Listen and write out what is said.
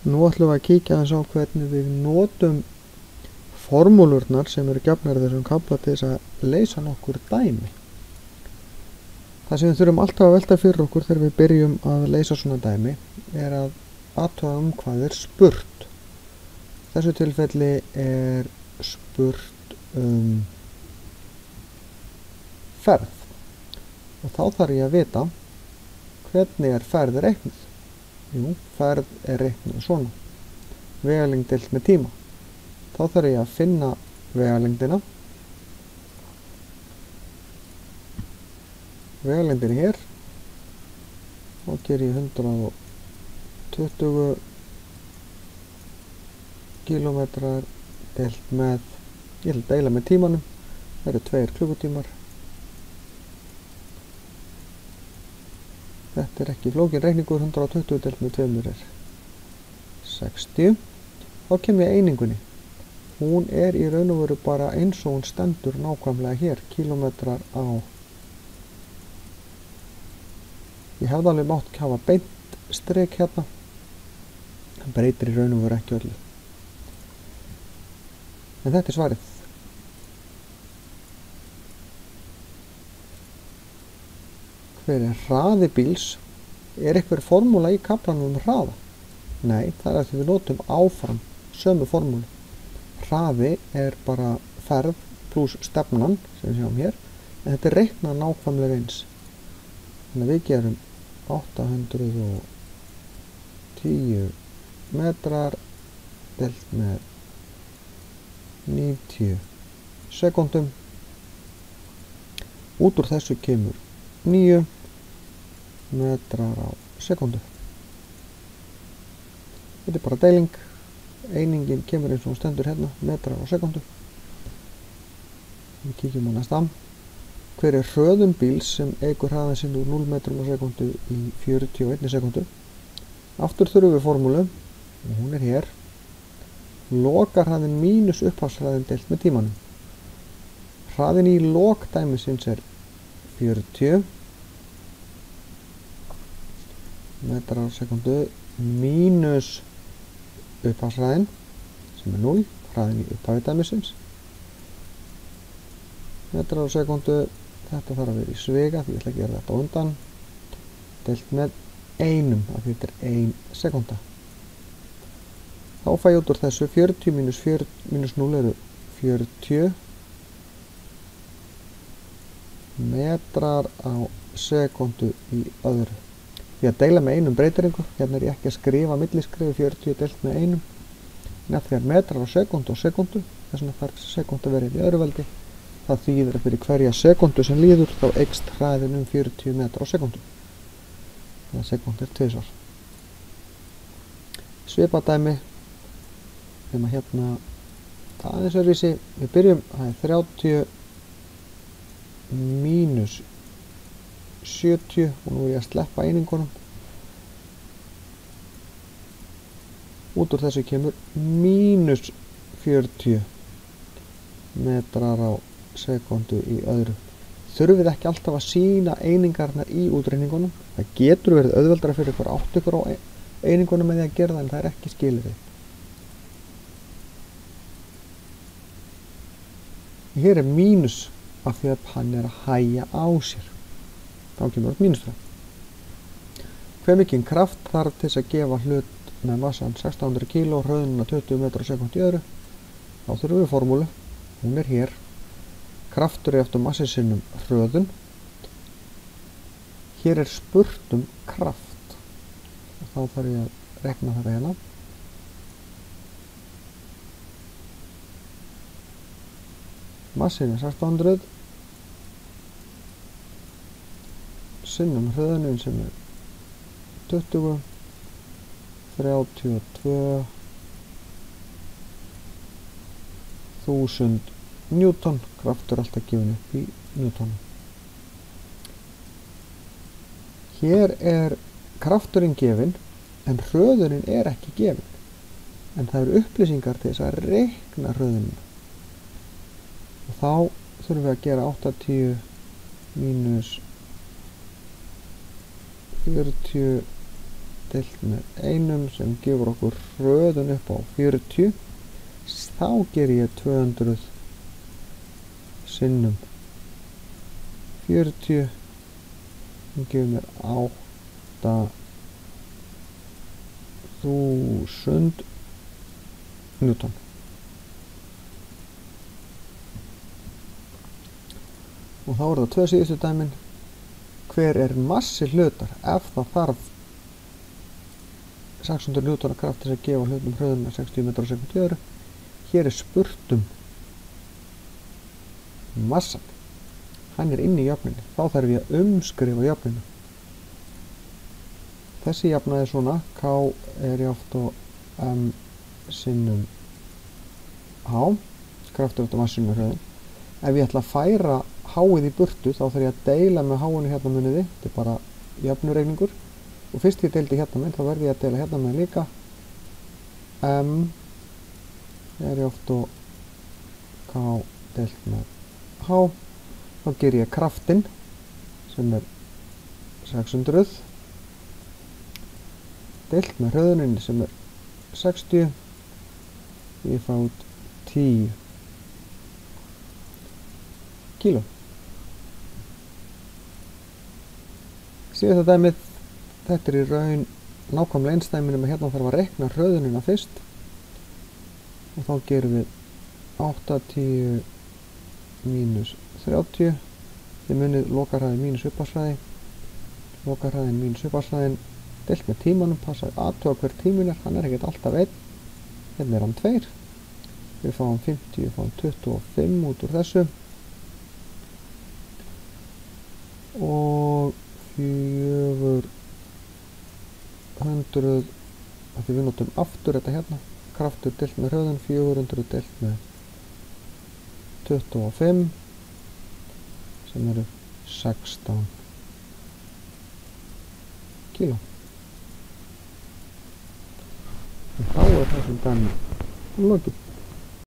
Nú ætlum við að kíkja aðeins á hvernig við notum formúlurnar sem eru gefnar í þessum kafla til þess að leysa nokkur dæmi. Það sem við þurfum alltaf að velta fyrir okkur þegar við byrjum að leysa svona dæmi er að athuga hvað er spurt. Í þessu tilfelli er spurt ferð og þá þarf ég að vita hvernig er ferð reiknuð. Jú, ferð er reiknuð svona. Vegalengd deilt með tíma. Þá þarf ég að finna vegalengdina. Vegalengdin hér. Þá ger ég 120 kilometrar deilt með, ég ætla að deila með tímanum. Það eru 2 klukkutímar. Þetta er ekki flókin reikningur, 120 deilt með 2 er 60. Þá kem ég einingunni. Hún er í raun og veru bara eins og hún stendur nákvæmlega hér, kilometrar á. Ég hefði alveg mátt hafa beint strik hérna. Það breytir í raun og veru ekki öllu. En þetta er svarið. Hver er hraði bíls? Er einhver formúla í kaflanum hraða? Nei, það er því við notum áfram sömu formúlu. Hraði er bara ferð pluss stefnan sem við sjáum hér, en þetta er reiknað nákvæmlega eins. Þannig að við gerum 810 metrar deilt með 90 sekúndum. Út úr þessu kemur 9 metrar á sekundu. Þetta er bara deiling. Einingin kemur eins og hún stendur hérna, metrar á sekundu. Við kíkjum á næsta. Hver er hröðun bíls sem eykur hraðan sinn úr 0 metrum á sekundu í 41 sekundu? Aftur þurfum við formúlu, og hún er hér. Lokahraðin mínus upphafshraðin deilt með tímanum. Hraðin í lokdæmisins er 40 metrar á sekundu mínus upphafshraðin sem er 0, hraðin í upphafi dæmisins metrar á sekundu. Þetta þarf að vera í sviga því ég ætla að gera þetta á undan, deilt með 1 af því þetta er 1 sekunda. Þá fæ ég út úr þessu 40 mínus 0 eru 40 metrar á sekundu í öðru. Því að deila með 1 breytir einhver, hérna er ég ekki að skrifa milliskrifi 40 deilt með 1. En að því að metrar á sekundu og sekundu, þess vegna þarf sekundu verið í öðru veldi. Það þýðir að fyrir hverja sekundu sem líður þá eykst hraðin 40 metrar á sekundu. Þannig að sekundu er 2 svar. Svipað dæmi, þegar maður hérna aðeins öðruvísi, við byrjum, það er 30 mínus 70 og nú er ég að sleppa einingunum. Út úr þessu kemur mínus 40 metrar á sekundu í öðru. Þurfum við ekki alltaf að sýna einingarnar í útreikningunum. Það getur verið auðveldara fyrir ykkur átt ykkur á einingunum með því að gera það, en það er ekki skilyrði. Hér er mínus af því að hann er að hægja á sér. Þá kemur upp mínusfræð. Hve mikinn kraft þarf til að gefa hlut með massan 1600 kg og hröðunina 20 metrar á sekúndu í öðru? Þá þurfum við formúlu. Hún er hér. Kraftur er eftir massi sinnum hröðun. Hér er spurt kraft. Og þá þarf ég að rekna þetta hérna. Massin er 1600 sinnum hröðunin sem er 20 32.000 newton. Kraftur er alltaf gefin upp í newtonum. Hér er krafturinn gefin en hröðunin er ekki gefin, en það eru upplýsingar til þess að reikna hröðunina. Og þá þurfum við að gera 80 mínus 40 deilt með 1 sem gefur okkur hröðun upp á 40. Þá ger ég 200 sinnum 40 sem gefur mér 8000 Newton. Og þá það 2 síðustu dæmin. Hver er massi hlutar ef það þarf 600 Newton kraft til að gefa hlutum hröðun með 60 metrar á sekúndu í öðru. Hér er spurt massan. Hann er inni í jöfnunni. Þá þarf ég að umskrifa jöfnuna. Þessi jafna svona. K er jáft og M sinnum H. Kraftur eftir massinu hröðun. Ef ég ætla að færa H-ið í burtu þá þarf ég að deila með H-inu hérna muniði. Þetta er bara jöfnureikningur. Og fyrst ég deildi hérna með þá verði ég að deila hérna með líka. M er jáft og K deilt með H. Þá ger ég kraftinn sem er 600 deilt með hröðuninni sem er 60. Ég fá út 10 kíló. Síðasta dæmið, þetta er í raun nákvæmlega eins dæmi nema hérna þarf að reikna hröðunina fyrst og þá gerum við 80 mínus 30. Þið munið lokahraðin mínus upphafshraði, lokahraðin mínus upphafshraðin deilt með tímanum, passa aðtöga hver tímin er, hann er ekkert alltaf 1. Hérna er hann 2. Við fáum 50, við fáum 25 út úr þessu og 400, því við notum aftur þetta hérna, kraftur deilt með hröðun, 400 deilt með 25 sem eru 16 kíló. Og þá er þessum dæmi lokið.